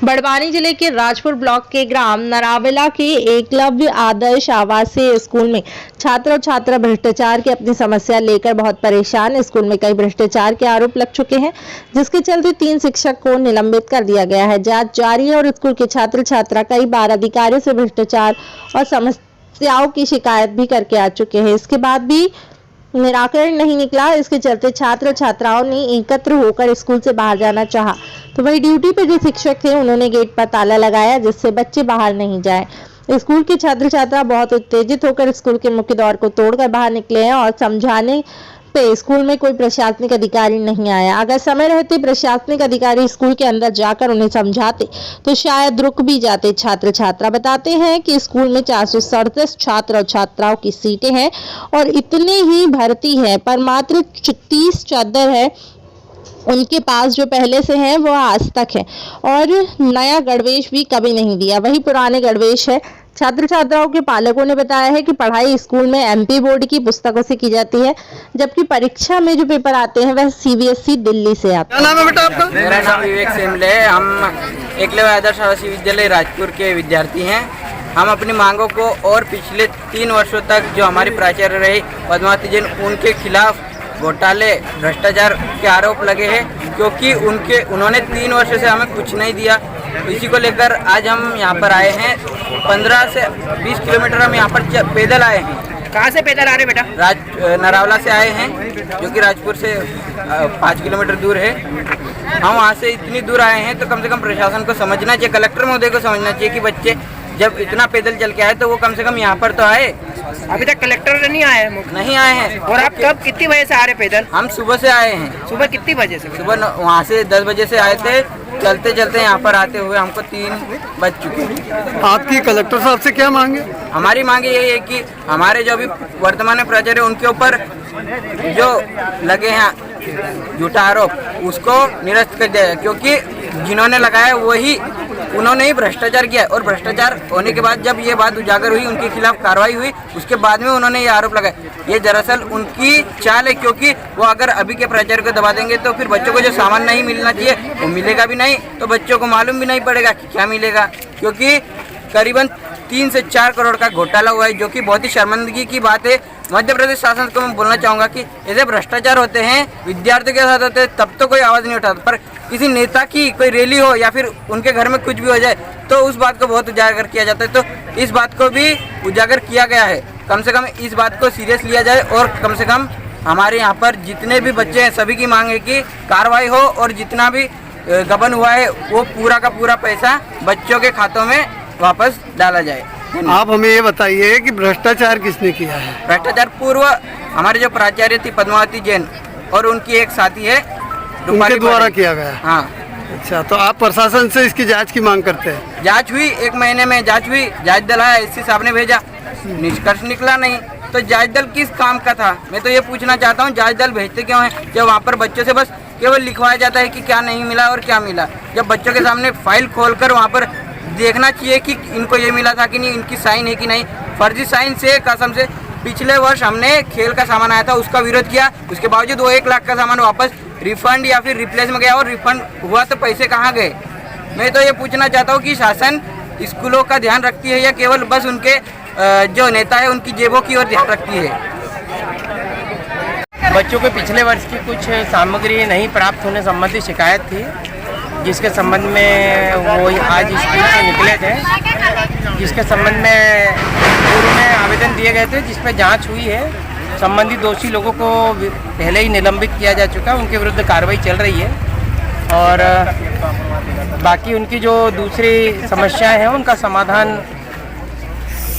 बड़वानी जिले के राजपुर ब्लॉक के ग्राम नरावेला के एकलव्य आदर्श आवासीय स्कूल में छात्र और छात्रा भ्रष्टाचार की अपनी समस्या लेकर बहुत परेशान। स्कूल में कई भ्रष्टाचार के आरोप लग चुके हैं, जिसके चलते 3 शिक्षक को निलंबित कर दिया गया है। जांच जारी है और स्कूल के छात्र छात्रा कई बार अधिकारियों से भ्रष्टाचार और समस्याओं की शिकायत भी करके आ चुके हैं। इसके बाद भी निराकरण नहीं निकला। इसके चलते छात्र छात्राओं ने एकत्र होकर स्कूल से बाहर जाना चाहा, तो वही ड्यूटी पर जो शिक्षक थे उन्होंने गेट पर ताला लगाया, जिससे बच्चे बाहर नहीं जाए। स्कूल के छात्र छात्रा बहुत उत्तेजित होकर स्कूल के मुख्य द्वार को तोड़कर बाहर निकले हैं और समझाने पे स्कूल में कोई प्रशासनिक अधिकारी नहीं आया। अगर समय रहते प्रशासनिक अधिकारी स्कूल के अंदर जाकर उन्हें समझाते तो शायद रुक भी जाते। छात्र छात्रा बताते हैं कि स्कूल में 437 छात्र और छात्राओं की सीटें हैं और इतने ही भर्ती है, पर मात्र 30 चादर है उनके पास जो पहले से हैं वो आज तक है और नया गणवेश भी कभी नहीं दिया, वही पुराने गणवेश है। छात्र छात्राओं के पालकों ने बताया है कि पढ़ाई स्कूल में एमपी बोर्ड की पुस्तकों से की जाती है, जबकि परीक्षा में जो पेपर आते हैं वह सीबीएसई दिल्ली से आते हैं। क्या नाम है बेटा आपका? मेरा नाम विवेक सेमले है। हम एकलव्य आदर्श आवासीय विद्यालय राजपुर के विद्यार्थी हैं। हम अपनी मांगों को और पिछले 3 वर्षों तक जो हमारी प्राचार्य रही पद्मावती जैन, उनके खिलाफ घोटाले भ्रष्टाचार के आरोप लगे हैं, क्योंकि उन्होंने 3 वर्ष से हमें कुछ नहीं दिया। इसी को लेकर आज हम यहाँ पर आए हैं। 15 से 20 किलोमीटर हम यहाँ पर पैदल आए हैं। कहाँ से पैदल आ रहे बेटा? नरावला से आए हैं, जो कि राजपुर से 5 किलोमीटर दूर है। हम वहाँ से इतनी दूर आए हैं तो कम से कम प्रशासन को समझना चाहिए, कलेक्टर महोदय को समझना चाहिए कि बच्चे जब इतना पैदल चल के आए तो वो कम से कम यहाँ पर तो आए। अभी तक कलेक्टर नहीं आए हैं? नहीं आए हैं। और आप कब कितनी बजे से आ रहे पैदल? हम सुबह से आए हैं। सुबह कितनी बजे से? सुबह वहाँ से 10 बजे से आए थे। चलते चलते यहाँ पर आते हुए हमको 3 बज चुके हैं। आपकी कलेक्टर साहब से क्या मांगे? हमारी मांगे यही है कि हमारे जो अभी वर्तमान प्राचार्य उनके ऊपर जो लगे हैं झूठा आरोप उसको निरस्त कर दिया जाए, क्योंकि जिन्होंने लगाया वही उन्होंने ही भ्रष्टाचार किया और भ्रष्टाचार होने के बाद जब ये बात उजागर हुई, उनके खिलाफ कार्रवाई हुई, उसके बाद में उन्होंने ये आरोप लगाया। ये दरअसल उनकी चाल है, क्योंकि वो अगर अभी के प्राचार्य को दबा देंगे तो फिर बच्चों को जो सामान नहीं मिलना चाहिए वो मिलेगा भी नहीं, तो बच्चों को मालूम भी नहीं पड़ेगा कि क्या मिलेगा, क्योंकि करीबन 3 से 4 करोड़ का घोटाला हुआ है, जो कि बहुत ही शर्मिंदगी की बात है। मध्य प्रदेश शासन को मैं बोलना चाहूँगा कि ऐसे भ्रष्टाचार होते हैं, विद्यार्थियों के साथ होते हैं, तब तो कोई आवाज़ नहीं उठाता, पर किसी नेता की कोई रैली हो या फिर उनके घर में कुछ भी हो जाए तो उस बात को बहुत उजागर किया जाता है। तो इस बात को भी उजागर किया गया है। कम से कम इस बात को सीरियस लिया जाए और कम से कम हमारे यहाँ पर जितने भी बच्चे हैं सभी की मांग है कि कार्रवाई हो और जितना भी गबन हुआ है वो पूरा का पूरा पैसा बच्चों के खातों में वापस डाला जाए। आप हमें ये बताइए कि भ्रष्टाचार किसने किया है? भ्रष्टाचार पूर्व हमारे जो प्राचार्य थी पद्मावती जैन और उनकी एक साथी है, उनके द्वारा किया गया। हाँ। अच्छा, तो आप प्रशासन से इसकी जांच की मांग करते हैं? जांच हुई, 1 महीने में जांच हुई, जांच दल आया, एससी साहब ने भेजा, निष्कर्ष निकला नहीं। तो जांच दल किस काम का था? मैं तो ये पूछना चाहता हूँ, जांच दल भेजते क्यों हैं जब वहाँ पर बच्चों से बस केवल लिखवाया जाता है कि क्या नहीं मिला और क्या मिला, जब बच्चों के सामने फाइल खोलकर वहाँ पर देखना चाहिए कि इनको ये मिला था कि नहीं, इनकी साइन है कि नहीं। फर्जी साइन से कसम से पिछले वर्ष हमने खेल का सामान आया था उसका विरोध किया, उसके बावजूद वो 1 लाख का सामान वापस रिफंड या फिर रिप्लेस में गया और रिफंड हुआ तो पैसे कहाँ गए? मैं तो ये पूछना चाहता हूँ कि शासन स्कूलों का ध्यान रखती है या केवल बस उनके जो नेता है उनकी जेबों की ओर ध्यान रखती है? बच्चों को पिछले वर्ष की कुछ सामग्री नहीं प्राप्त होने संबंधी शिकायत थी, जिसके संबंध में वो आज स्कूल से निकले थे, जिसके संबंध में पूर्व में आवेदन दिए गए थे, जिस पर जांच हुई है। संबंधित दोषी लोगों को पहले ही निलंबित किया जा चुका है, उनके विरुद्ध कार्रवाई चल रही है और बाकी उनकी जो दूसरी समस्याएं हैं उनका समाधान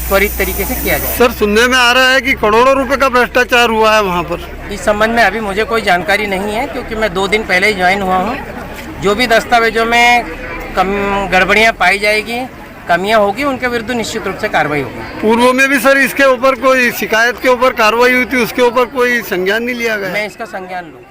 त्वरित तरीके से किया जाए। सर, सुनने में आ रहा है कि करोड़ों रुपए का भ्रष्टाचार हुआ है वहाँ पर। इस संबंध में अभी मुझे कोई जानकारी नहीं है, क्योंकि मैं 2 दिन पहले ही ज्वाइन हुआ हूँ। जो भी दस्तावेजों में गड़बड़ियाँ पाई जाएगी, कमियां होगी, उनके विरुद्ध निश्चित रूप से कार्रवाई होगी। पूर्व में भी सर इसके ऊपर कोई शिकायत के ऊपर कार्रवाई हुई थी, उसके ऊपर कोई संज्ञान नहीं लिया गया? मैं इसका संज्ञान लूँ।